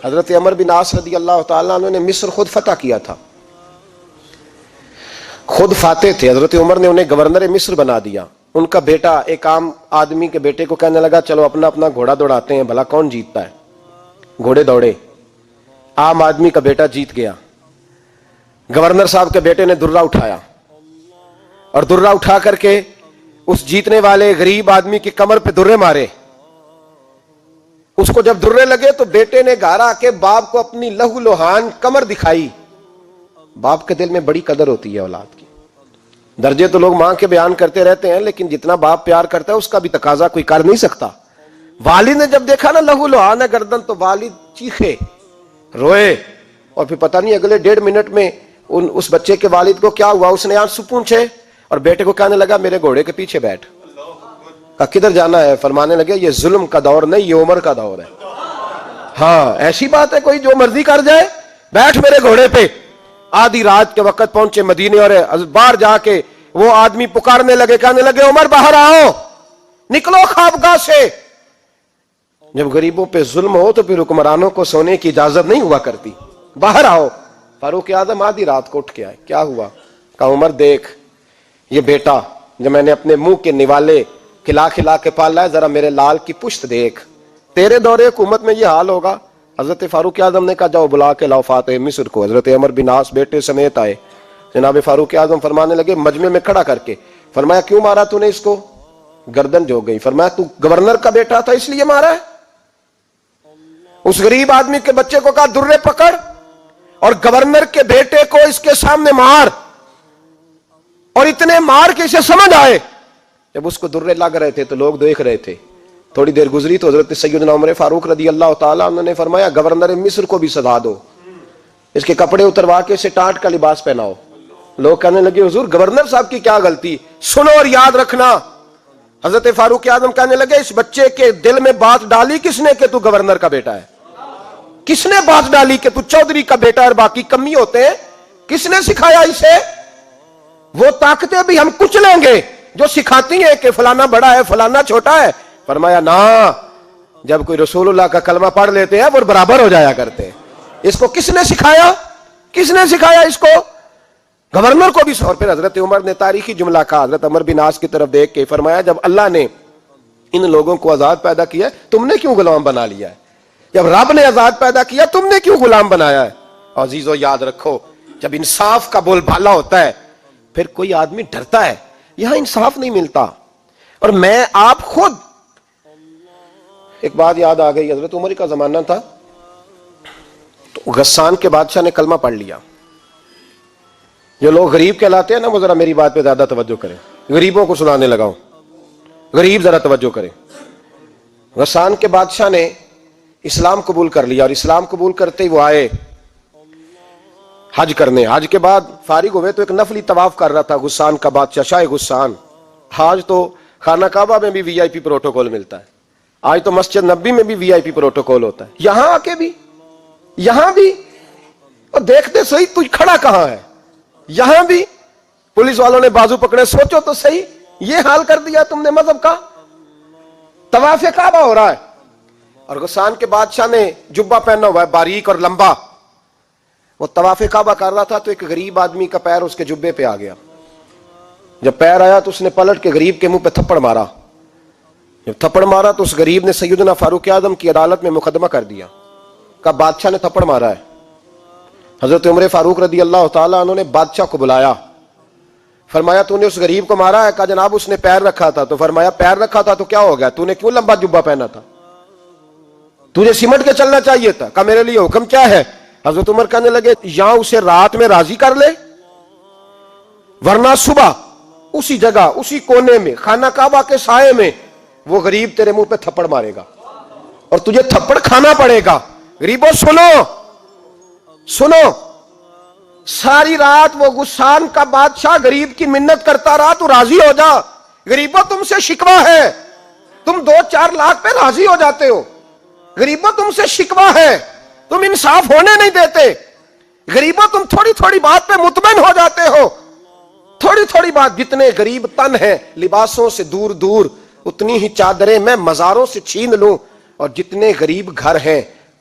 حضرت عمر بن عاص رضی اللہ تعالیٰ عنہ نے مصر خود فتح کیا تھا، خود فاتح تھے. حضرت عمر نے انہیں گورنر مصر بنا دیا. ان کا بیٹا ایک عام آدمی کے بیٹے کو کہنے لگا چلو اپنا اپنا گھوڑا دوڑاتے ہیں، بھلا کون جیتتا ہے. گھوڑے دوڑے، عام آدمی کا بیٹا جیت گیا. گورنر صاحب کے بیٹے نے درہ اٹھایا اور درہ اٹھا کر کے اس جیتنے والے غریب آدمی کی کمر پہ درے مارے. اس کو جب درے لگے تو بیٹے نے گھر آ کے باپ کو اپنی لہو لوہان کمر دکھائی. باپ کے دل میں بڑی قدر ہوتی ہے اولاد کی. درجے تو لوگ ماں کے بیان کرتے رہتے ہیں، لیکن جتنا باپ پیار کرتا ہے اس کا بھی تقاضا کوئی کر نہیں سکتا. والد نے جب دیکھا نا لہو لوہان ہے گردن، تو والد چیخے، روئے، اور پھر پتہ نہیں اگلے 1.5 منٹ میں اس بچے کے والد کو کیا ہوا، اس نے آنسو پونچھے اور بیٹے کو کہنے لگا میرے گھوڑے کے پیچھے بیٹھ. کہا کدھر جانا ہے؟ فرمانے لگے یہ ظلم کا دور نہیں، یہ عمر کا دور ہے. ہاں ایسی بات ہے کوئی جو مرضی کر جائے؟ بیٹھ میرے گھوڑے پہ. آدھی رات کے وقت پہنچے مدینے اور باہر جا کے وہ آدمی پکارنے لگے، کہنے لگے عمر باہر آؤ، نکلو خوابگاہ سے. جب غریبوں پہ ظلم ہو تو پھر حکمرانوں کو سونے کی اجازت نہیں ہوا کرتی. باہر آؤ. فاروق اعظم آدھی رات کو اٹھ کے آئے. کیا ہوا؟ کہا عمر دیکھ یہ بیٹا جو میں نے اپنے منہ کے نوالے کھلا کھلا کے پالا ہے، ذرا میرے لال کی پشت دیکھ. تیرے دور حکومت میں یہ حال ہوگا. حضرت فاروق اعظم نے کہا جاؤ بلا کے لاؤ فاتح مصر کو. حضرت عمر بن عاص بیٹے سمیت آئے. جناب فاروق اعظم فرمانے لگے مجمع میں کھڑا کر کے، فرمایا کیوں مارا تو نے اس کو؟ گردن جو گئی. فرمایا تو گورنر کا بیٹا تھا اس لیے مارا ہے؟ اس غریب آدمی کے بچے کو کہا درے پکڑ اور گورنر کے بیٹے کو اس کے سامنے مار، اور اتنے مار کے اسے سمجھ آئے. جب اس کو درے لگ رہے تھے تو لوگ دیکھ رہے تھے. تھوڑی دیر گزری تو حضرت سیدنا عمر فاروق رضی اللہ تعالیٰ عنہ نے فرمایا گورنر مصر کو بھی سزا دو، اس کے کپڑے اتروا کے اسے ٹاٹ کا لباس پہناؤ. لوگ کہنے لگے حضور گورنر صاحب کی کیا غلطی؟ سنو اور یاد رکھنا. حضرت فاروق اعظم کہنے لگے اس بچے کے دل میں بات ڈالی کس نے کہ تو گورنر کا بیٹا ہے؟ کس نے بات ڈالی کہ تو چودھری کا بیٹا اور باقی کمی ہوتے ہیں؟ کس نے سکھایا اسے؟ وہ طاقتیں بھی ہم کچھ لیں گے جو سکھاتی ہیں کہ فلانا بڑا ہے فلانا چھوٹا ہے. فرمایا نا، جب کوئی رسول اللہ کا کلمہ پڑھ لیتے ہیں وہ برابر ہو جایا کرتے ہیں. اس کو کس نے سکھایا؟ کس نے سکھایا اس کو؟ گورنر کو بھی. اور پھر حضرت عمر نے تاریخی جملہ کہا حضرت عمر بن عاص کی طرف دیکھ کے، فرمایا جب اللہ نے ان لوگوں کو آزاد پیدا کیا ہے تم نے کیوں غلام بنا لیا ہے؟ جب رب نے آزاد پیدا کیا تم نے کیوں غلام بنایا ہے؟ عزیزو یاد رکھو جب انصاف کا بول بالا ہوتا ہے پھر کوئی آدمی ڈرتا ہے. یہاں انصاف نہیں ملتا. اور میں آپ خود ایک بات یاد آ گئی. حضرت عمر کا زمانہ تھا تو غسان کے بادشاہ نے کلمہ پڑھ لیا. جو لوگ غریب کہلاتے ہیں نا وہ ذرا میری بات پہ زیادہ توجہ کریں. غریبوں کو سنانے لگاؤں، غریب ذرا توجہ کریں. غسان کے بادشاہ نے اسلام قبول کر لیا اور اسلام قبول کرتے ہی وہ آئے حج کرنے. حج کے بعد فارغ ہوئے تو ایک نفلی طواف کر رہا تھا غسان کا بادشاہ شاہ غسان. آج تو خانہ کعبہ میں بھی وی آئی پی پروٹوکول ملتا ہے، آج تو مسجد نبی میں بھی وی آئی پی پروٹوکول ہوتا ہے، یہاں آ کے بھی، یہاں بھی. اور دیکھتے صحیح تو کھڑا کہاں ہے؟ یہاں بھی پولیس والوں نے بازو پکڑے. سوچو تو صحیح، یہ حال کر دیا تم نے مذہب کا. طواف کعبہ ہو رہا ہے اور غسان کے بادشاہ نے جبہ پہنا ہوا ہے باریک اور لمبا. وہ طواف کعبہ کر رہا تھا تو ایک غریب آدمی کا پیر اس کے جبے پہ آ گیا. جب پیر آیا تو اس نے پلٹ کے غریب کے منہ پہ تھپڑ مارا. جب تھپڑ مارا تو اس غریب نے سیدنا فاروق اعظم کی عدالت میں مقدمہ کر دیا. کہا بادشاہ نے تھپڑ مارا ہے. حضرت عمر فاروق رضی اللہ تعالیٰ عنہ نے بادشاہ کو بلایا. فرمایا تو نے اس غریب کو مارا ہے؟ کہا جناب اس نے پیر رکھا تھا. تو فرمایا پیر رکھا تھا تو کیا ہو گیا؟ تو نے کیوں لمبا جبہ پہنا تھا؟ تجھے سمٹ کے چلنا چاہیے تھا. کہا میرے لیے حکم کیا ہے؟ حضرت عمر کہنے لگے یہاں اسے رات میں راضی کر لے، ورنہ صبح اسی جگہ اسی کونے میں خانہ کعبہ کے سائے میں وہ غریب تیرے منہ پہ تھپڑ مارے گا اور تجھے تھپڑ کھانا پڑے گا. غریبوں سنو سنو، ساری رات وہ غسان کا بادشاہ غریب کی منت کرتا رہا تو راضی ہو جا. غریبوں تم سے شکوہ ہے، تم 2-4 لاکھ پہ راضی ہو جاتے ہو. غریبوں تم سے شکوہ ہے، تم انصاف ہونے نہیں دیتے. غریبوں تم تھوڑی تھوڑی بات پہ مطمئن ہو جاتے ہو. تھوڑی تھوڑی بات. جتنے غریب تن ہیں لباسوں سے دور دور اتنی ہی چادریں میں مزاروں سے چھین لوں، اور جتنے غریب گھر ہیں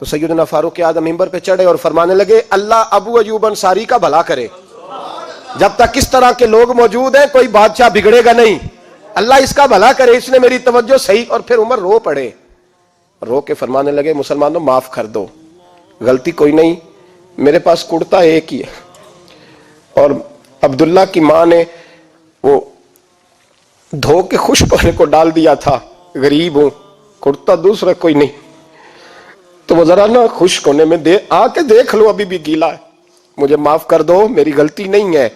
تو سیدنا فاروق اعظم منبر پہ چڑھے اور فرمانے لگے اللہ ابو ایوب انصاری کا بھلا کرے، جب تک اس طرح کے لوگ موجود ہیں کوئی بادشاہ بگڑے گا نہیں، اللہ اس کا بھلا کرے، اس نے میری توجہ صحیح۔ اور پھر عمر رو پڑے، رو کے فرمانے لگے مسلمانوں معاف کر دو، غلطی کوئی نہیں، میرے پاس کرتا ایک ہی ہے، اور عبداللہ کی ماں نے وہ دھو کے خشک ہونے کو ڈال دیا تھا، غریب ہوں، کرتا دوسرا کوئی نہیں، تو وہ ذرا نا خشک ہونے میں آ کے دیکھ لو ابھی بھی گیلا ہے، مجھے معاف کر دو، میری غلطی نہیں ہے۔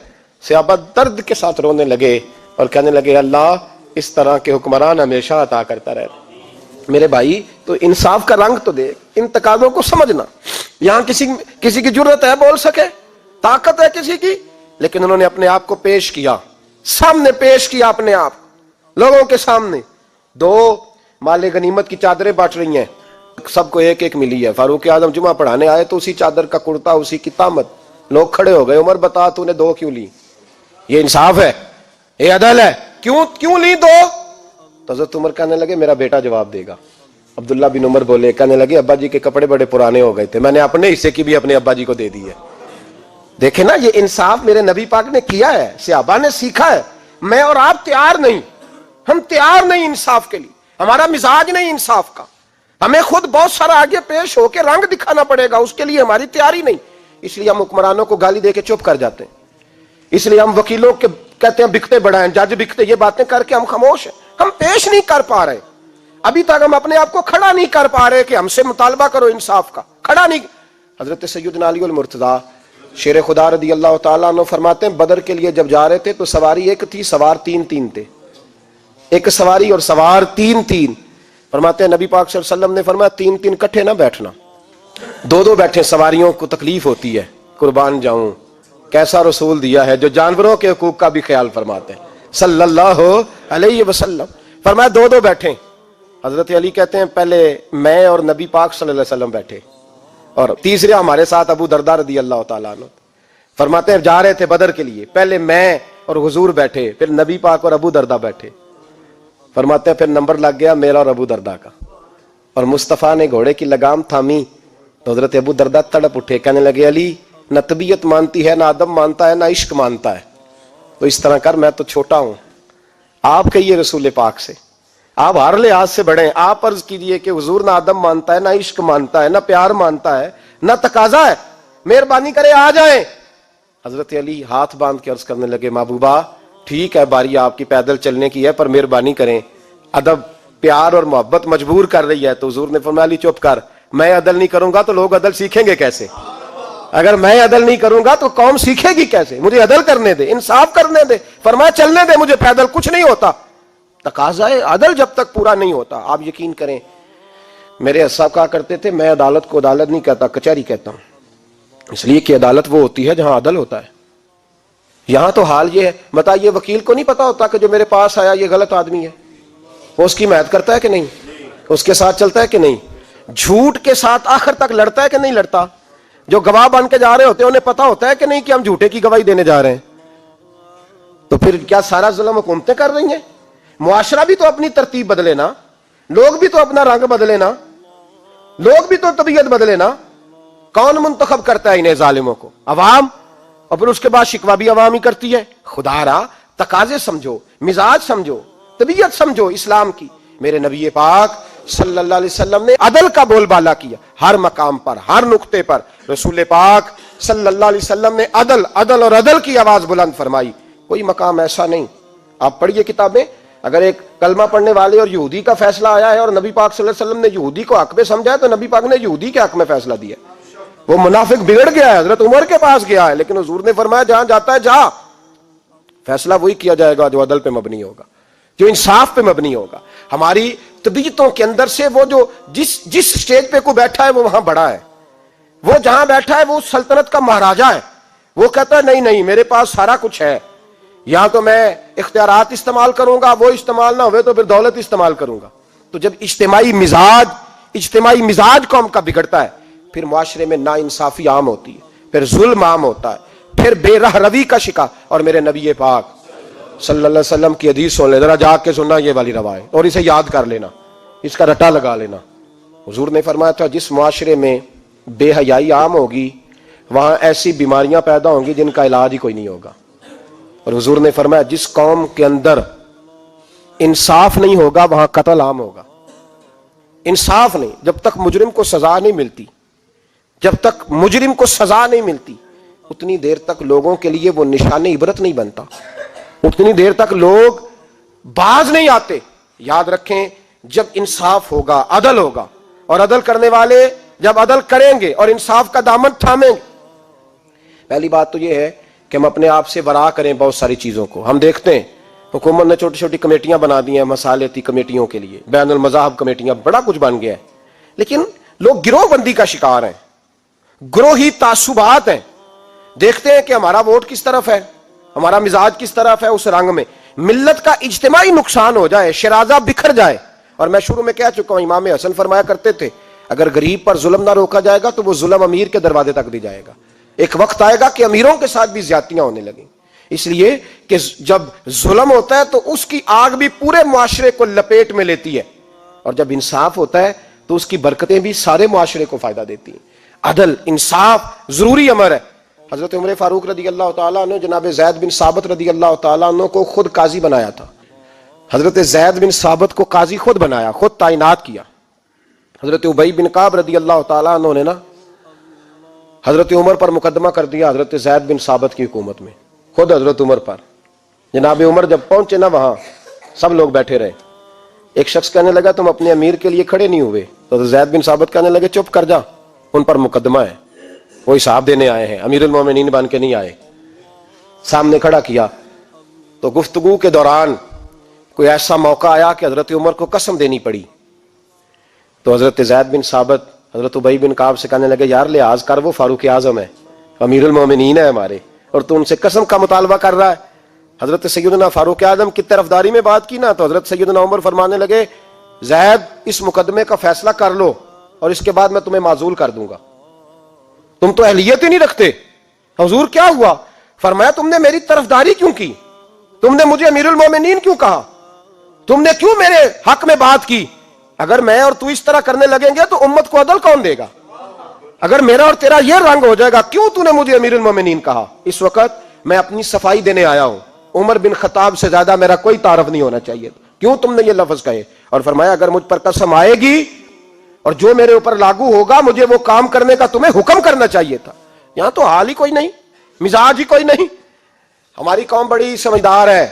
صحابہ درد کے ساتھ رونے لگے اور کہنے لگے اللہ اس طرح کے حکمران ہمیشہ عطا کرتا رہے۔ میرے بھائی تو انصاف کا رنگ تو دیکھ، ان تقاضوں کو سمجھنا۔ یہاں کسی کی جرت ہے بول سکے، طاقت ہے کسی کی، لیکن انہوں نے اپنے آپ کو پیش کیا، سامنے پیش کیا اپنے آپ لوگوں کے سامنے۔ دو مال غنیمت کی چادریں بانٹ رہی ہیں، سب کو ایک ایک ملی ہے۔ فاروق اعظم جمعہ پڑھانے آئے تو اسی چادر کا کرتا، اسی کی تامت، لوگ کھڑے ہو گئے، عمر بتا تو نے دو کیوں لی؟ یہ انصاف ہے، یہ عدل ہے، کیوں لی دو؟ تو حضرت عمر کہنے لگے میرا بیٹا جواب دے گا۔ عبداللہ بن عمر بولے، کہنے لگے ابا جی کے کپڑے بڑے پرانے ہو گئے تھے، میں نے اپنے حصے کی بھی اپنے ابا جی کو دے دی ہے۔ دیکھیں نا، یہ انصاف میرے نبی پاک نے کیا ہے، صحابہ نے سیکھا ہے۔ میں اور آپ تیار نہیں، ہم تیار نہیں انصاف کے لیے، ہمارا مزاج نہیں انصاف کا، ہمیں خود بہت سارا آگے پیش ہو کے رنگ دکھانا پڑے گا، اس کے لیے ہماری تیاری نہیں۔ اس لیے ہم حکمرانوں کو گالی دے کے چپ کر جاتے ہیں، اس لیے ہم وکیلوں کے کہتے ہیں بکتے بڑھائیں، جج بکتے، یہ باتیں کر کے ہم خاموش ہیں، ہم پیش نہیں کر پا رہے، ابھی تک ہم اپنے آپ کو کھڑا نہیں کر پا رہے کہ ہم سے مطالبہ کرو انصاف کا، کھڑا نہیں۔ حضرت سیدنا علی المرتضیٰ شیر خدا رضی اللہ تعالیٰ عنہ فرماتے ہیں بدر کے لیے جب جا رہے تھے تو سواری ایک تھی، سوار تین تھے، ایک سواری اور سوار تین۔ فرماتے ہیں نبی پاک صلی اللہ علیہ وسلم نے فرمایا تین کٹھے نہ بیٹھنا، دو بیٹھے، سواریوں کو تکلیف ہوتی ہے، قربان جاؤں کیسا رسول دیا ہے جو جانوروں کے حقوق کا بھی خیال فرماتے ہیں صلی اللہ علیہ وسلم۔ فرمایا دو بیٹھے۔ حضرت علی کہتے ہیں پہلے میں اور نبی پاک صلی اللہ علیہ وسلم بیٹھے، اور تیسرے ہمارے ساتھ ابو درداء رضی اللہ تعالیٰ عنہ۔ فرماتے ہیں جا رہے تھے بدر کے لیے، پہلے میں اور حضور بیٹھے، پھر نبی پاک اور ابو درداء بیٹھے۔ فرماتے ہیں پھر نمبر لگ گیا میرا اور ابو درداء کا، اور مصطفیٰ نے گھوڑے کی لگام تھامی تو حضرت ابو درداء تڑپ اٹھے، کہنے لگے علی نہ طبیعت مانتی ہے، نہ ادب مانتا ہے، نہ عشق مانتا ہے، تو اس طرح کر، میں تو چھوٹا ہوں، آپ کہیے رسول پاک سے، آپ ہر لحاظ سے بڑے ہیں، آپ عرض کیجئے کہ حضور نہ ادب مانتا ہے، نہ عشق مانتا ہے، نہ پیار مانتا ہے، نہ تقاضا ہے، مہربانی کرے آ جائیں۔ حضرت علی ہاتھ باندھ کے عرض کرنے لگے محبوبہ ٹھیک ہے، باری آپ کی پیدل چلنے کی ہے، پر مہربانی کریں، ادب پیار اور محبت مجبور کر رہی ہے۔ تو حضور نے فرمایا علی چپ کر، میں عدل نہیں کروں گا تو لوگ عدل سیکھیں گے کیسے؟ اگر میں عدل نہیں کروں گا تو قوم سیکھے گی کیسے؟ مجھے عدل کرنے دے، انصاف کرنے دے۔ فرمایا چلنے دے مجھے پیدل، کچھ نہیں ہوتا، تقاضا ہے عدل جب تک پورا نہیں ہوتا۔ آپ یقین کریں میرے اسا کہا کرتے تھے میں عدالت کو عدالت نہیں کہتا، کچہری کہتا ہوں، اس لیے کہ عدالت وہ ہوتی ہے جہاں عدل ہوتا ہے۔ یہاں تو حال یہ ہے، بتائیے وکیل کو نہیں پتا ہوتا کہ جو میرے پاس آیا یہ غلط آدمی ہے، وہ اس کی حمایت کرتا ہے کہ نہیں، اس کے ساتھ چلتا ہے کہ نہیں، جھوٹ کے ساتھ آخر تک لڑتا ہے کہ نہیں لڑتا؟ جو گواہ بن کے جا رہے ہوتے ہیں انہیں پتا ہوتا ہے کہ نہیں کہ ہم جھوٹے کی گواہی دینے جا رہے ہیں؟ تو پھر کیا سارا ظلم حکومتیں کر رہی ہیں؟ معاشرہ بھی تو اپنی ترتیب بدلے نا، لوگ بھی تو اپنا رنگ بدلے نا، لوگ بھی تو طبیعت بدلے نا۔ کون منتخب کرتا ہے انہیں ظالموں کو؟ عوام، اور پھر اس کے بعد شکوہ بھی عوام ہی کرتی ہے۔ خدا را تقاضے سمجھو، مزاج سمجھو، طبیعت سمجھو اسلام کی۔ میرے نبی پاک صلی اللہ علیہ وسلم نے عدل کا بول بالا کیا، ہر مقام پر، ہر نقطے پر رسول پاک صلی اللہ علیہ وسلم نے عدل اور عدل کی آواز بلند فرمائی۔ کوئی مقام ایسا نہیں، آپ پڑھیے کتابیں، اگر ایک کلمہ پڑھنے والے اور یہودی کا فیصلہ آیا ہے اور نبی پاک صلی اللہ علیہ وسلم نے یہودی کو حق میں سمجھا ہے تو نبی پاک نے یہودی کے حق میں فیصلہ دیا۔ وہ منافق بگڑ گیا ہے، حضرت عمر کے پاس گیا ہے، لیکن حضور نے فرمایا جہاں جاتا ہے جا، فیصلہ وہی کیا جائے گا جو عدل پہ مبنی ہوگا، جو انصاف پہ مبنی ہوگا۔ ہماری طبیعتوں کے اندر سے وہ جو جس سٹیج پہ کوئی بیٹھا ہے وہ وہاں بڑا ہے، وہ جہاں بیٹھا ہے وہ سلطنت کا مہاراجہ ہے، وہ کہتا ہے نہیں میرے پاس سارا کچھ ہے، یہاں تو میں اختیارات استعمال کروں گا، وہ استعمال نہ ہوئے تو پھر دولت استعمال کروں گا۔ تو جب اجتماعی مزاج قوم کا بگڑتا ہے پھر معاشرے میں ناانصافی عام ہوتی ہے، پھر ظلم عام ہوتا ہے، پھر بے رہ روی کا شکار۔ اور میرے نبی پاک صلی اللہ علیہ وسلم کی حدیث سن لے، ذرا جاگ کے سننا یہ والی روایت، اور اسے یاد کر لینا، اس کا رٹا لگا لینا۔ حضور نے فرمایا تھا جس معاشرے میں بے حیائی عام ہوگی وہاں ایسی بیماریاں پیدا ہوں گی جن کا علاج ہی کوئی نہیں ہوگا. اور حضور نے فرمایا جس قوم کے اندر انصاف نہیں ہوگا وہاں قتل عام ہوگا. انصاف نہیں، جب تک مجرم کو سزا نہیں ملتی، جب تک مجرم کو سزا نہیں ملتی اتنی دیر تک لوگوں کے لیے وہ نشان عبرت نہیں بنتا، اتنی دیر تک لوگ باز نہیں آتے. یاد رکھیں جب انصاف ہوگا، عدل ہوگا، اور عدل کرنے والے جب عدل کریں گے اور انصاف کا دامن تھامیں گے. پہلی بات تو یہ ہے کہ ہم اپنے آپ سے ورا کریں بہت ساری چیزوں کو. ہم دیکھتے ہیں حکومت نے چھوٹی چھوٹی کمیٹیاں بنا دی ہیں مصالحتی کمیٹیوں کے لیے، بین المذاہب کمیٹیاں، بڑا کچھ بن گیا ہے، لیکن لوگ گروہ بندی کا شکار ہیں، گروہی تعصبات ہیں. دیکھتے ہیں کہ ہمارا ووٹ کس طرف ہے، ہمارا مزاج کس طرف ہے، اس رنگ میں ملت کا اجتماعی نقصان ہو جائے، شرازہ بکھر جائے. اور میں شروع میں کہہ چکا ہوں، امام حسن فرمایا کرتے تھے اگر غریب پر ظلم نہ روکا جائے گا تو وہ ظلم امیر کے دروازے تک بھی جائے گا. ایک وقت آئے گا کہ امیروں کے ساتھ بھی زیادتیاں ہونے لگیں، اس لیے کہ جب ظلم ہوتا ہے تو اس کی آگ بھی پورے معاشرے کو لپیٹ میں لیتی ہے، اور جب انصاف ہوتا ہے تو اس کی برکتیں بھی سارے معاشرے کو فائدہ دیتی ہیں. عدل، انصاف ضروری امر ہے. حضرت عمر فاروق رضی اللہ تعالیٰ عنہ جناب زید بن ثابت رضی اللہ تعالیٰ عنہ کو خود قاضی بنایا تھا. حضرت زید بن ثابت کو قاضی خود بنایا، خود تعینات کیا. حضرت ابی بن کعب رضی اللہ تعالیٰ عنہ نے نا حضرت عمر پر مقدمہ کر دیا حضرت زید بن ثابت کی حکومت میں، خود حضرت عمر پر. جناب عمر جب پہنچے نا وہاں سب لوگ بیٹھے رہے. ایک شخص کہنے لگا تم اپنے امیر کے لیے کھڑے نہیں ہوئے، تو زید بن ثابت کہنے لگے چپ کر جا، ان پر مقدمہ ہے، وہ حساب دینے آئے ہیں، امیر المومنین بن کے نہیں آئے. سامنے کھڑا کیا تو گفتگو کے دوران کوئی ایسا موقع آیا کہ حضرت عمر کو قسم دینی پڑی. تو حضرت زید بن ثابت حضرت ابی بن کعب سے کہنے لگے یار لحاظ کر، وہ فاروق اعظم ہے، امیر المومنین ہے ہمارے، اور تو ان سے قسم کا مطالبہ کر رہا ہے. حضرت سیدنا فاروق اعظم کی طرفداری میں بات کی نا تو حضرت سیدنا عمر فرمانے لگے زید اس مقدمے کا فیصلہ کر لو اور اس کے بعد میں تمہیں معزول کر دوں گا، تم تو اہلیت ہی نہیں رکھتے. حضور کیا ہوا؟ فرمایا تم نے میری طرفداری کیوں کی، تم نے مجھے امیر المومنین کیوں کہا، تم نے کیوں میرے حق میں بات کی؟ اگر میں اور تو اس طرح کرنے لگیں گے تو امت کو عدل کون دے گا؟ اگر میرا اور تیرا یہ رنگ ہو جائے گا، کیوں تو نے مجھے امیر المومنین کہا؟ اس وقت میں اپنی صفائی دینے آیا ہوں، عمر بن خطاب سے زیادہ میرا کوئی تعارف نہیں ہونا چاہیے، کیوں تم نے یہ لفظ کہے؟ اور فرمایا اگر مجھ پر قسم آئے گی اور جو میرے اوپر لاگو ہوگا مجھے وہ کام کرنے کا تمہیں حکم کرنا چاہیے تھا. یہاں تو حال ہی کوئی نہیں، مزاج ہی کوئی نہیں. ہماری قوم بڑی سمجھدار ہے،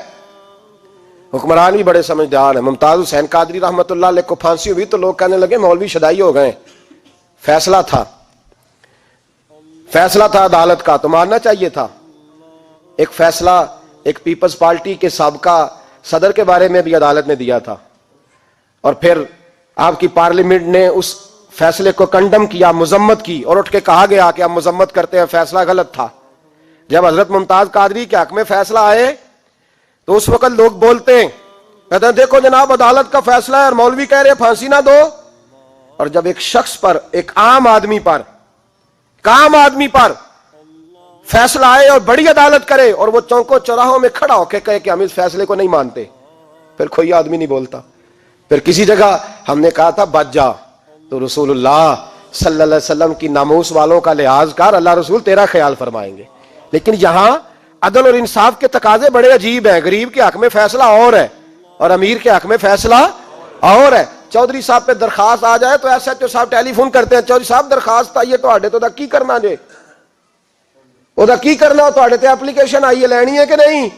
حکمران بھی بڑے سمجھدار ہیں. ممتاز حسین قادری رحمۃ اللہ علیہ کو پھانسی ہوئی تو لوگ کہنے لگے مولوی شدائی ہو گئے. فیصلہ تھا عدالت کا تو ماننا چاہیے تھا. ایک فیصلہ ایک پیپلز پارٹی کے سابقہ صدر کے بارے میں بھی عدالت نے دیا تھا، اور پھر آپ کی پارلیمنٹ نے اس فیصلے کو کنڈم کیا، مذمت کی، اور اٹھ کے کہا گیا کہ ہم مذمت کرتے ہیں، فیصلہ غلط تھا. جب حضرت ممتاز قادری کے حق میں فیصلہ آئے تو اس وقت لوگ بولتے ہیں، کہتے ہیں دیکھو جناب عدالت کا فیصلہ ہے اور مولوی کہہ رہے پھانسی نہ دو. اور جب ایک شخص پر، ایک عام آدمی پر فیصلہ آئے اور بڑی عدالت کرے اور وہ چوکوں چوراہوں میں کھڑا ہو کے کہے کہ ہم اس فیصلے کو نہیں مانتے، پھر کوئی آدمی نہیں بولتا. پھر کسی جگہ ہم نے کہا تھا بچ جا، تو رسول اللہ صلی اللہ علیہ وسلم کی ناموس والوں کا لحاظ کر، اللہ رسول تیرا خیال فرمائیں گے. لیکن یہاں عدل اور انصاف کے تقاضے بڑے عجیب ہیں. غریب کے حق میں فیصلہ اور ہے اور امیر کے حق میں فیصلہ اور ہے. چودھری صاحب پہ درخواست آ جائے تو ایس ایچ او صاحب ٹیلی فون کرتے ہیں، چودھری صاحب درخواست آئیے تو کی کرنا جے، کی کرنا تے اپلیکیشن آئیے لینی ہے کہ نہیں.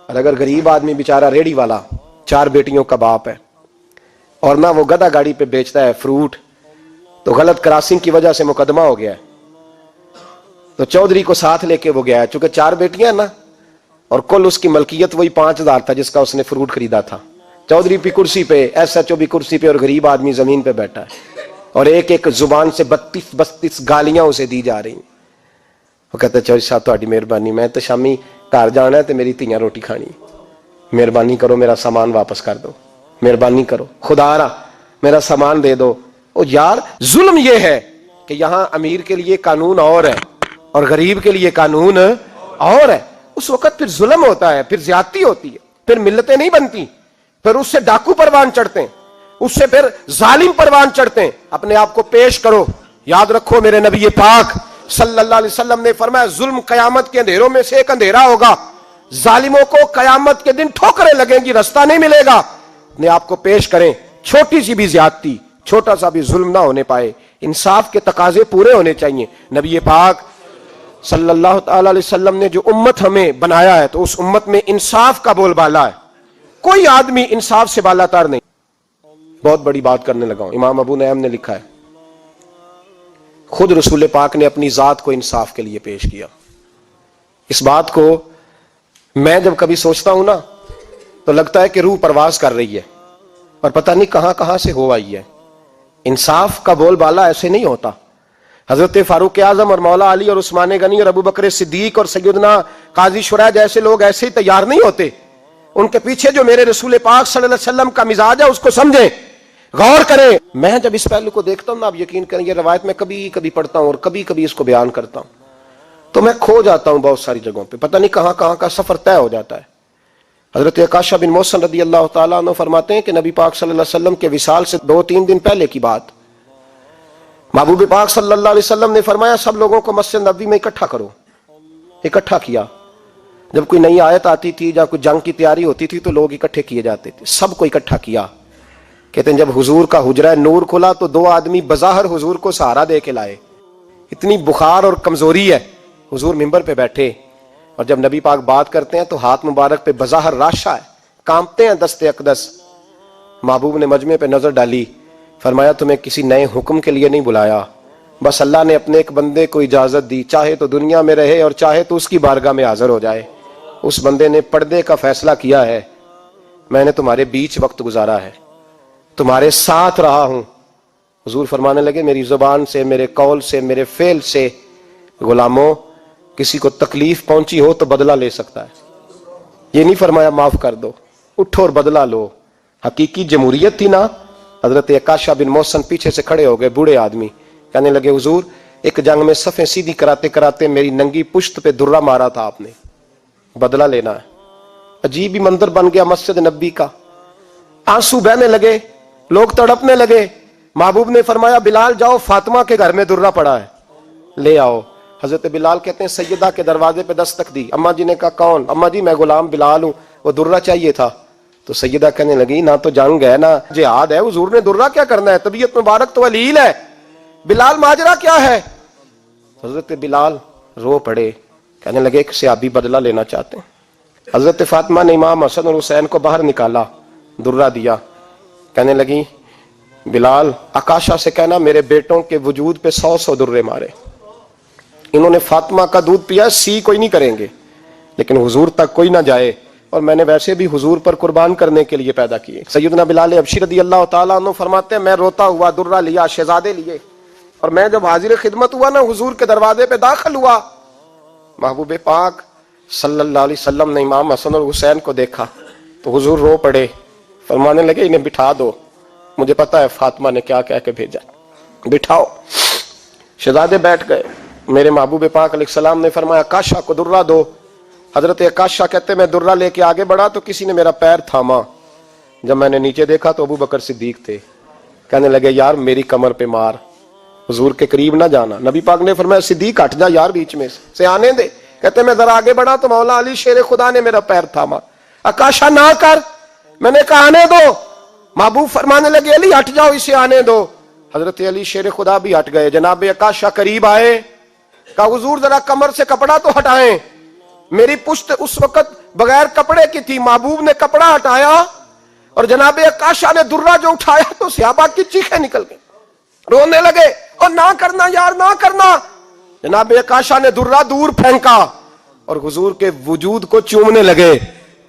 اور اگر غریب آدمی بیچارہ ریڑی والا 4 بیٹیوں کا باپ ہے اور نہ وہ گدھا گاڑی پہ بیچتا ہے فروٹ، تو غلط کراسنگ کی وجہ سے مقدمہ ہو گیا ہے، تو چودھری کو ساتھ لے کے وہ گیا ہے، چونکہ 4 بیٹیاں ہیں نا، اور کل اس کی ملکیت وہی 5000 تھا جس کا اس نے فروٹ خریدا تھا. چودھری بھی کرسی پہ، ایس ایچ او بھی کرسی پہ، اور غریب آدمی زمین پہ بیٹھا ہے، اور ایک ایک زبان سے 32 گالیاں اسے دی جا رہی ہیں. وہ کہتا ہے چودھری صاحب تہاڈی مہربانی، میں تو شامی گھر جانا ہے تو میری تیاں روٹی کھانی، مہربانی کرو میرا سامان واپس کر دو، مہربانی کرو خدا را میرا سامان دے دو. او یار ظلم یہ ہے کہ یہاں امیر کے لیے قانون اور ہے اور غریب کے لیے قانون اور ہے. اس وقت پھر ظلم ہوتا ہے، پھر زیادتی ہوتی ہے، پھر ملتیں نہیں بنتی، پھر اس سے ڈاکو پروان چڑھتے ہیں. اس سے پھر ظالم پروان چڑھتے ہیں. اپنے آپ کو پیش کرو. یاد رکھو میرے نبی پاک صلی اللہ علیہ وسلم نے فرمایا ظلم قیامت کے اندھیروں میں سے ایک اندھیرا ہوگا. ظالموں کو قیامت کے دن ٹھوکریں لگیں گی, رستہ نہیں ملے گا. اپنے آپ کو پیش کریں. چھوٹی سی بھی زیادتی, چھوٹا سا بھی ظلم نہ ہونے پائے. انصاف کے تقاضے پورے ہونے چاہیے. نبی پاک صلی اللہ تعالی علیہ وسلم نے جو امت ہمیں بنایا ہے تو اس امت میں انصاف کا بول بالا ہے. کوئی آدمی انصاف سے بالا تر نہیں. بہت بڑی بات کرنے لگا ہوں. امام ابو نعیم نے لکھا ہے, خود رسول پاک نے اپنی ذات کو انصاف کے لیے پیش کیا. اس بات کو میں جب کبھی سوچتا ہوں نا تو لگتا ہے کہ روح پرواز کر رہی ہے اور پتہ نہیں کہاں کہاں سے ہو آئی ہے. انصاف کا بول بالا ایسے نہیں ہوتا. حضرت فاروق اعظم اور مولا علی اور عثمان غنی اور ابو بکر صدیق اور سیدنا قاضی شرح جیسے لوگ ایسے ہی تیار نہیں ہوتے. ان کے پیچھے جو میرے رسول پاک صلی اللہ علیہ وسلم کا مزاج ہے اس کو سمجھیں, غور کریں. میں جب اس پہلو کو دیکھتا ہوں نا, آپ یقین کریں, یہ روایت میں کبھی کبھی پڑھتا ہوں اور کبھی کبھی اس کو بیان کرتا ہوں تو میں کھو جاتا ہوں بہت ساری جگہوں پہ. پتہ نہیں کہاں کہاں کا سفر طے ہو جاتا ہے. حضرت عکاشہ بن محصن رضی اللہ تعالیٰ عنہ فرماتے ہیں کہ نبی پاک صلی اللہ علیہ وسلم کے وصال سے 2-3 دن پہلے کی بات, محبوب پاک صلی اللہ علیہ وسلم نے فرمایا سب لوگوں کو مسجد نبوی میں اکٹھا کرو. اکٹھا کیا. جب کوئی نئی آیت آتی تھی یا کوئی جنگ کی تیاری ہوتی تھی تو لوگ اکٹھے کیے جاتے تھے. سب کو اکٹھا کیا. کہتے ہیں جب حضور کا حجرہ نور کھلا تو 2 آدمی بظاہر حضور کو سہارا دے کے لائے. اتنی بخار اور کمزوری ہے. حضور منبر پہ بیٹھے اور جب نبی پاک بات کرتے ہیں تو ہاتھ مبارک پہ بظاہر راشا ہے, کانپتے ہیں دستے اقدس. محبوب نے مجمع پہ نظر ڈالی, فرمایا تمہیں کسی نئے حکم کے لیے نہیں بلایا, بس اللہ نے اپنے ایک بندے کو اجازت دی, چاہے تو دنیا میں رہے اور چاہے تو اس کی بارگاہ میں حاضر ہو جائے. اس بندے نے پردے کا فیصلہ کیا ہے. میں نے تمہارے بیچ وقت گزارا ہے, تمہارے ساتھ رہا ہوں. حضور فرمانے لگے میری زبان سے, میرے قول سے, میرے فعل سے غلاموں کسی کو تکلیف پہنچی ہو تو بدلہ لے سکتا ہے. یہ نہیں فرمایا معاف کر دو, اٹھو اور بدلہ لو. حقیقی جمہوریت تھی نا. حضرت عکاشہ بن محصن پیچھے سے کھڑے ہو گئے, بوڑھے آدمی, کہنے لگے حضور ایک جنگ میں صفیں سیدھی کراتے کراتے میری ننگی پشت پہ درہ مارا تھا آپ نے, بدلہ لینا ہے. عجیب ہی منظر بن گیا مسجد نبی کا. آنسو بہنے لگے, لوگ تڑپنے لگے. محبوب نے فرمایا بلال جاؤ, فاطمہ کے گھر میں درہ پڑا ہے, لے آؤ. حضرت بلال کہتے ہیں سیدہ کے دروازے پہ دستک دی. اما جی نے کہا کون؟ اما جی میں غلام بلال ہوں, وہ درہ چاہیے تھا. تو سیدہ کہنے لگی نہ تو جنگ ہے نہ جہاد ہے, حضور نے درہ کیا کرنا ہے, طبیعت مبارک تو علیل ہے. بلال ماجرا کیا ہے؟ حضرت بلال رو پڑے, کہنے لگے ایک صحابی بدلہ لینا چاہتے ہیں. حضرت فاطمہ نے امام حسن اور حسین کو باہر نکالا, درہ دیا. کہنے لگی بلال عکاشہ سے کہنا میرے بیٹوں کے وجود پہ 100 درے مارے. انہوں نے فاطمہ کا دودھ پیا, سی کوئی نہیں کریں گے لیکن حضور تک کوئی نہ جائے, اور میں نے ویسے بھی حضور پر قربان کرنے کے لیے پیدا کیے. سیدنا بلال حبشی رضی اللہ تعالیٰ عنہ فرماتے ہیں میں روتا ہوا درہ لیا, شہزادے لیے, اور میں جب حاضر خدمت ہوا نا حضور کے دروازے پہ داخل ہوا, محبوب پاک صلی اللہ علیہ وسلم نے امام حسن اور حسین کو دیکھا تو حضور رو پڑے, فرمانے لگے انہیں بٹھا دو, مجھے پتا ہے فاطمہ نے کیا کہہ کے بھیجا, بٹھاؤ. شہزادے بیٹھ گئے. میرے محبوب پاک علیہ السلام نے فرمایا عکاشہ کو درہ دو. حضرت عکاشہ کہتے میں درہ لے کے آگے بڑھا تو کسی نے میرا پیر تھاما. جب میں نے نیچے دیکھا تو ابو بکر صدیق تھے. کہنے لگے یار میری کمر پہ مار, حضور کے قریب نہ جانا. نبی پاک نے فرمایا صدیق ہٹ جا یار, بیچ میں سے آنے دے. کہتے میں ذرا آگے بڑھا تو مولا علی شیر خدا نے میرا پیر تھاما. عکاشہ نہ کر, میں نے کہا آنے دو. محبوب فرمانے لگے علی ہٹ جاؤ, اسے آنے دو. حضرت علی شیر خدا بھی ہٹ گئے. جناب عکاشہ قریب آئے, کہا حضور ذرا کمر سے کپڑا تو ہٹائیں, میری پشت اس وقت بغیر کپڑے کی تھی. محبوب نے کپڑا ہٹایا اور جناب عکاشہ نے درہ جو اٹھایا تو صحابہ کی چیخیں نکل گئی, رونے لگے اور نہ کرنا یار نہ کرنا. جناب عکاشہ نے درہ دور پھینکا اور حضور کے وجود کو چومنے لگے.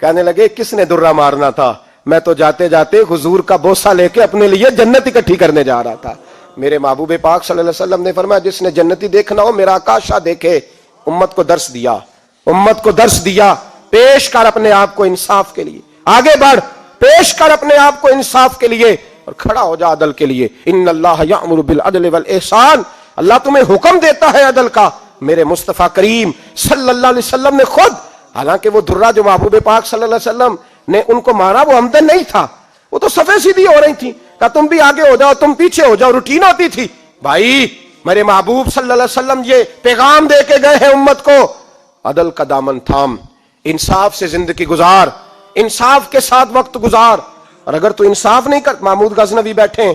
کہنے لگے کس نے درہ مارنا تھا, میں تو جاتے جاتے حضور کا بوسہ لے کے اپنے لیے جنت اکٹھی کرنے جا رہا تھا. میرے محبوب پاک صلی اللہ علیہ وسلم نے فرمایا جس نے جنتی دیکھنا ہو میرا عکاشہ دیکھے. امت کو درس دیا, امت کو درس دیا. پیش کر اپنے آپ کو انصاف کے لیے, آگے بڑھ, پیش کر اپنے آپ کو انصاف کے لیے اور کھڑا ہو جا عدل کے لیے. ان اللہ یأمر بالعدل والاحسان, اللہ تمہیں حکم دیتا ہے عدل کا. میرے مصطفیٰ کریم صلی اللہ علیہ وسلم نے خود, حالانکہ وہ درہ جو محبوب پاک صلی اللہ علیہ وسلم نے ان کو مارا وہ عمدن نہیں تھا, وہ تو صفیں سیدھی ہو رہی تھی, کہا تم بھی آگے ہو جاؤ, تم پیچھے ہو جاؤ, روٹین ہوتی تھی. بھائی میرے محبوب صلی اللہ علیہ وسلم یہ پیغام دے کے گئے ہیں امت کو, عدل کا دامن تھام, انصاف سے زندگی گزار, انصاف کے ساتھ وقت گزار. اور اگر تو انصاف نہیں کر, محمود غزنوی بیٹھے ہیں,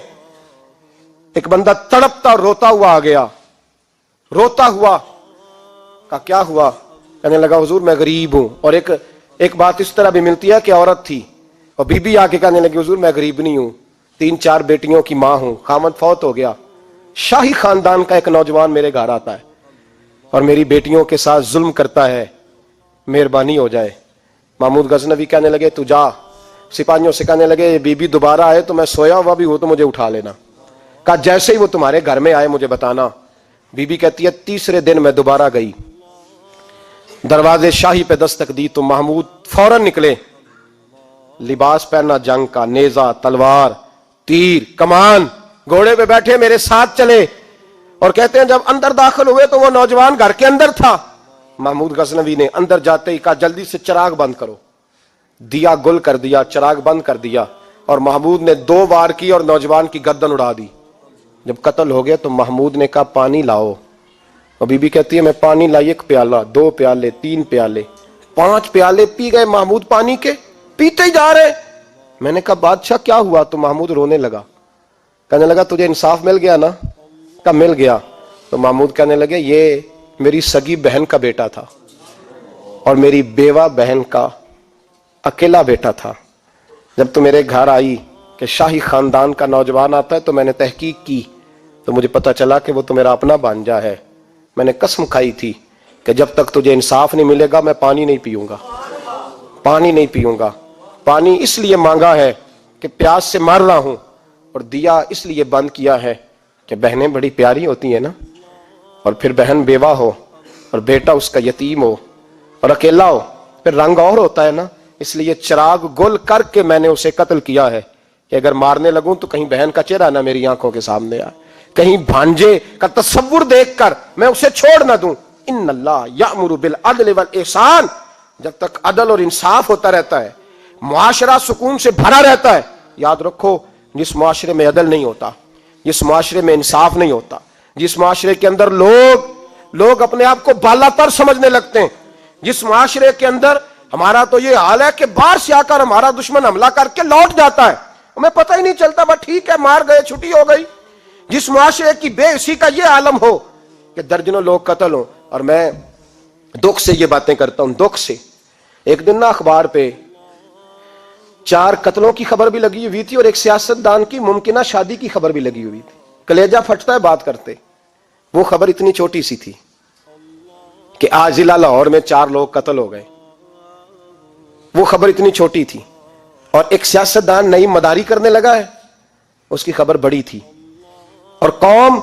ایک بندہ تڑپتا اور روتا ہوا آ گیا, روتا ہوا. کہا کیا ہوا؟ کہنے لگا حضور میں غریب ہوں. اور ایک بات اس طرح بھی ملتی ہے کہ عورت تھی اور بی بی آ کے کہنے لگی حضور میں غریب نہیں ہوں, 3-4 بیٹیوں کی ماں ہوں, خامد فوت ہو گیا, شاہی خاندان کا ایک نوجوان میرے گھر آتا ہے اور میری بیٹیوں کے ساتھ ظلم کرتا ہے, مہربانی ہو جائے. محمود غزنوی کہنے لگے تو جا, سپاہیوں سے کہنے لگے بی بی دوبارہ آئے تو میں سویا ہوا بھی ہوں تو مجھے اٹھا لینا. کہا جیسے ہی وہ تمہارے گھر میں آئے مجھے بتانا. بی بی کہتی ہے تیسرے دن میں دوبارہ گئی, دروازے شاہی پہ دستک دی تو محمود فوراً نکلے, لباس پہنا جنگ کا, نیزہ, تلوار, تیر, کمان, گھوڑے پہ بیٹھے میرے ساتھ چلے. اور کہتے ہیں جب اندر داخل ہوئے تو وہ نوجوان گھر کے اندر تھا. محمود غزنوی نے اندر جاتے ہی کہا جلدی سے چراغ بند کرو, دیا گل کر دیا, چراغ بند کر دیا, اور محمود نے 2 وار کی اور نوجوان کی گردن اڑا دی. جب قتل ہو گیا تو محمود نے کہا پانی لاؤ, اور بی بی کہتی ہے میں پانی لائی, 1 پیالہ, 2 پیالے, 3 پیالے, 5 پیالے پی گئے محمود پانی کے, پیتے ہی جا رہے. میں نے کہا بادشاہ کیا ہوا؟ تو محمود رونے لگا, کہنے لگا تجھے انصاف مل گیا نا؟ کہا مل گیا. تو محمود کہنے لگے یہ میری سگی بہن کا بیٹا تھا اور میری بیوہ بہن کا اکیلا بیٹا تھا. جب تو میرے گھر آئی کہ شاہی خاندان کا نوجوان آتا ہے تو میں نے تحقیق کی تو مجھے پتا چلا کہ وہ تو میرا اپنا بھانجا ہے. میں نے قسم کھائی تھی کہ جب تک تجھے انصاف نہیں ملے گا میں پانی نہیں پیوں گا, پانی نہیں پیوں گا. پانی اس لیے مانگا ہے کہ پیاس سے مر رہا ہوں, اور دیا اس لیے بند کیا ہے کہ بہنیں بڑی پیاری ہوتی ہیں نا, اور پھر بہن بیوہ ہو اور بیٹا اس کا یتیم ہو اور اکیلا ہو, پھر رنگ اور ہوتا ہے نا. اس لیے چراغ گل کر کے میں نے اسے قتل کیا ہے کہ اگر مارنے لگوں تو کہیں بہن کا چہرہ نہ میری آنکھوں کے سامنے آئے, کہیں بھانجے کا تصور دیکھ کر میں اسے چھوڑ نہ دوں. ان اللہ یأمر بالعدل والاحسان, جب تک عدل اور انصاف ہوتا رہتا ہے, معاشرہ سکون سے بھرا رہتا ہے. یاد رکھو جس معاشرے میں عدل نہیں ہوتا, جس معاشرے میں انصاف نہیں ہوتا, جس معاشرے کے اندر لوگ اپنے آپ کو بالا تر سمجھنے لگتے ہیں, جس معاشرے کے اندر ہمارا تو یہ حال ہے کہ باہر سے آ کر ہمارا دشمن حملہ کر کے لوٹ جاتا ہے, ہمیں پتہ ہی نہیں چلتا, بس ٹھیک ہے مار گئے چھٹی ہو گئی. جس معاشرے کی بے حسی کا یہ عالم ہو کہ درجنوں لوگ قتل ہوں. اور میں دکھ سے یہ باتیں کرتا ہوں, دکھ سے. ایک دن نا اخبار پہ 4 قتلوں کی خبر بھی لگی ہوئی تھی اور ایک سیاستدان کی ممکنہ شادی کی خبر بھی لگی ہوئی تھی. کلیجہ پھٹتا ہے بات کرتے. وہ خبر اتنی چھوٹی سی تھی کہ آج ضلع لاہور میں 4 لوگ قتل ہو گئے. وہ خبر اتنی چھوٹی تھی, اور ایک سیاستدان نئی مداری کرنے لگا ہے, اس کی خبر بڑی تھی. اور قوم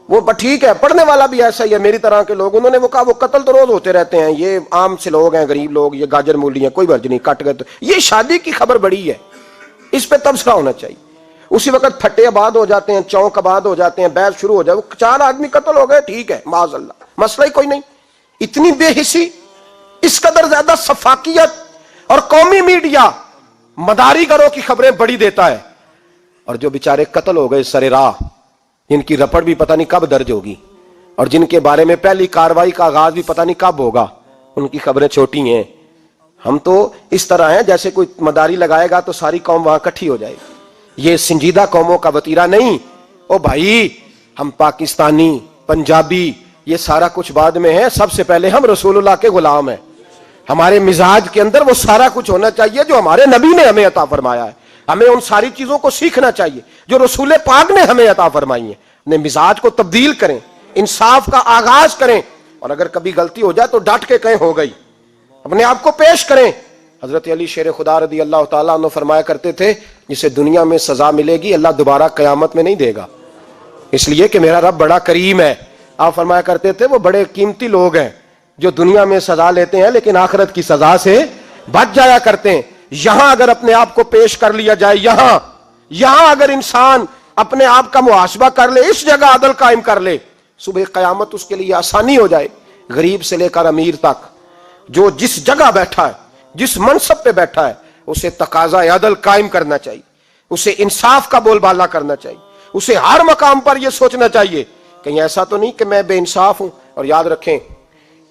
وہ ٹھیک ہے, پڑھنے والا بھی ایسا ہی ہے, میری طرح کے لوگ, انہوں نے وہ کہا وہ قتل تو روز ہوتے رہتے ہیں, یہ عام سے لوگ ہیں, غریب لوگ, یہ گاجر مولی ہیں, کوئی برج نہیں, کٹ گئے تو یہ شادی کی خبر بڑی ہے, اس پہ تبصرہ ہونا چاہیے. اسی وقت پھٹے آباد ہو جاتے ہیں, چونک آباد ہو جاتے ہیں, بحث شروع ہو جائے, وہ 4 آدمی قتل ہو گئے, ٹھیک ہے معاذ اللہ, مسئلہ ہی کوئی نہیں. اتنی بے حسی, اس قدر زیادہ سفاکیت, اور قومی میڈیا مداری گروہ کی خبریں بڑی دیتا ہے, اور جو بیچارے قتل ہو گئے سر راہ, جن کی رپٹ بھی پتہ نہیں کب درج ہوگی, اور جن کے بارے میں پہلی کاروائی کا آغاز بھی پتہ نہیں کب ہوگا, ان کی خبریں چھوٹی ہیں. ہم تو اس طرح ہیں جیسے کوئی مداری لگائے گا تو ساری قوم وہاں اکٹھی ہو جائے گی. یہ سنجیدہ قوموں کا وتیرہ نہیں. او بھائی, ہم پاکستانی, پنجابی, یہ سارا کچھ بعد میں ہے, سب سے پہلے ہم رسول اللہ کے غلام ہیں. ہمارے مزاج کے اندر وہ سارا کچھ ہونا چاہیے جو ہمارے نبی نے ہمیں عطا فرمایا ہے. ہمیں ان ساری چیزوں کو سیکھنا چاہیے جو رسول پاک نے ہمیں عطا فرمائی ہیں. اپنے مزاج کو تبدیل کریں, انصاف کا آغاز کریں, اور اگر کبھی غلطی ہو جائے تو ڈٹ کے کہیں ہو گئی, اپنے آپ کو پیش کریں. حضرت علی شیر خدا رضی اللہ تعالیٰ عنہ فرمایا کرتے تھے جسے دنیا میں سزا ملے گی اللہ دوبارہ قیامت میں نہیں دے گا, اس لیے کہ میرا رب بڑا کریم ہے. آپ فرمایا کرتے تھے وہ بڑے قیمتی لوگ ہیں جو دنیا میں سزا لیتے ہیں لیکن آخرت کی سزا سے بچ جایا کرتے ہیں. یہاں اگر اپنے آپ کو پیش کر لیا جائے, یہاں اگر انسان اپنے آپ کا محاسبہ کر لے, اس جگہ عدل قائم کر لے, صبح قیامت اس کے لیے آسانی ہو جائے. غریب سے لے کر امیر تک جو جس جگہ بیٹھا ہے, جس منصب پہ بیٹھا ہے, اسے تقاضا عدل قائم کرنا چاہیے. اسے انصاف کا بول بالا کرنا چاہیے, اسے ہر مقام پر یہ سوچنا چاہیے کہیں ایسا تو نہیں کہ میں بے انصاف ہوں. اور یاد رکھیں,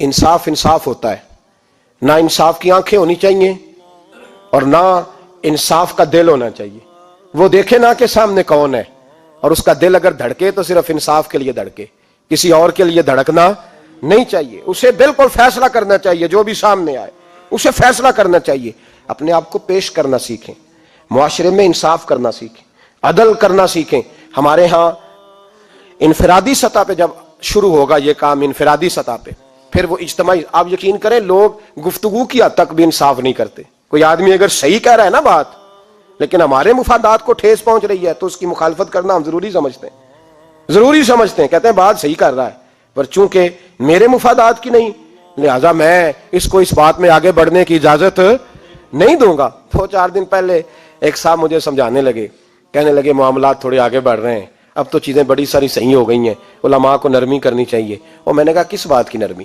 انصاف انصاف ہوتا ہے, نہ انصاف کی آنکھیں ہونی چاہیے اور نہ انصاف کا دل ہونا چاہیے. وہ دیکھے نہ کہ سامنے کون ہے, اور اس کا دل اگر دھڑکے تو صرف انصاف کے لیے دھڑکے, کسی اور کے لیے دھڑکنا نہیں چاہیے. اسے بالکل فیصلہ کرنا چاہیے, جو بھی سامنے آئے اسے فیصلہ کرنا چاہیے. اپنے آپ کو پیش کرنا سیکھیں, معاشرے میں انصاف کرنا سیکھیں, عدل کرنا سیکھیں. ہمارے ہاں انفرادی سطح پہ جب شروع ہوگا یہ کام, انفرادی سطح پہ, پھر وہ اجتماعی. آپ یقین کریں لوگ گفتگو کی حد تک بھی انصاف نہیں کرتے. کوئی آدمی اگر صحیح کہہ رہا ہے نا بات, لیکن ہمارے مفادات کو ٹھیس پہنچ رہی ہے, تو اس کی مخالفت کرنا ہم ضروری سمجھتے ہیں, کہتے ہیں بات صحیح کر رہا ہے, پر چونکہ میرے مفادات کی نہیں, لہذا میں اس کو اس بات میں آگے بڑھنے کی اجازت نہیں دوں گا. 2-4 دن پہلے ایک صاحب مجھے سمجھانے لگے, کہنے لگے معاملات تھوڑے آگے بڑھ رہے ہیں, اب تو چیزیں بڑی ساری صحیح ہو گئی ہیں, علماء کو نرمی کرنی چاہیے. اور میں نے کہا کس بات کی نرمی؟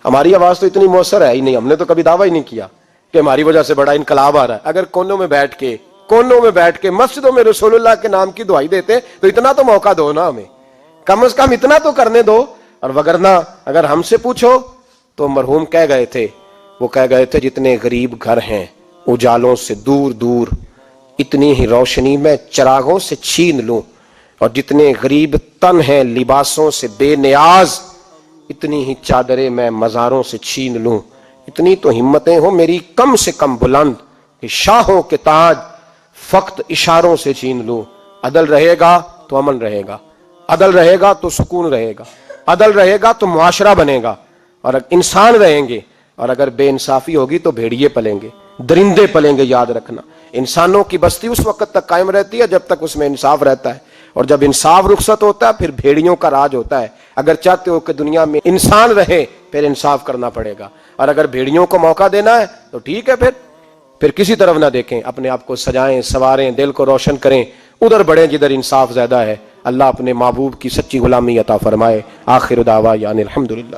ہماری آواز تو اتنی مؤثر ہے ہی نہیں, ہم نے تو کبھی دعویٰ ہی نہیں کیا کہ ہماری وجہ سے بڑا انقلاب آ رہا ہے. اگر کونوں میں بیٹھ کے مسجدوں میں رسول اللہ کے نام کی دعائی دیتے تو اتنا تو موقع دو نا ہمیں, کم از کم اتنا تو کرنے دو. اور وگرنہ اگر ہم سے پوچھو تو مرحوم کہہ گئے تھے جتنے غریب گھر ہیں اجالوں سے دور دور, اتنی ہی روشنی میں چراغوں سے چھین لوں, اور جتنے غریب تن ہیں لباسوں سے بے نیاز, اتنی ہی چادریں میں مزاروں سے چھین لوں. اتنی تو ہمتیں ہو میری کم سے کم بلند کہ شاہوں کے تاج فقط اشاروں سے چھین لوں. عدل رہے گا تو امن رہے گا, عدل رہے گا تو سکون رہے گا, عدل رہے گا تو معاشرہ بنے گا, اور انسان رہیں گے. اور اگر بے انصافی ہوگی تو بھیڑیے پلیں گے, درندے پلیں گے. یاد رکھنا, انسانوں کی بستی اس وقت تک قائم رہتی ہے جب تک اس میں انصاف رہتا ہے, اور جب انصاف رخصت ہوتا ہے پھر بھیڑیوں کا راج ہوتا ہے. اگر چاہتے ہو کہ دنیا میں انسان رہے پھر انصاف کرنا پڑے گا, اور اگر بھیڑیوں کو موقع دینا ہے تو ٹھیک ہے, پھر کسی طرف نہ دیکھیں, اپنے آپ کو سجائیں سواریں, دل کو روشن کریں, ادھر بڑھیں جدھر انصاف زیادہ ہے. اللہ اپنے محبوب کی سچی غلامی عطا فرمائے. آخر دعوانا الحمدللہ.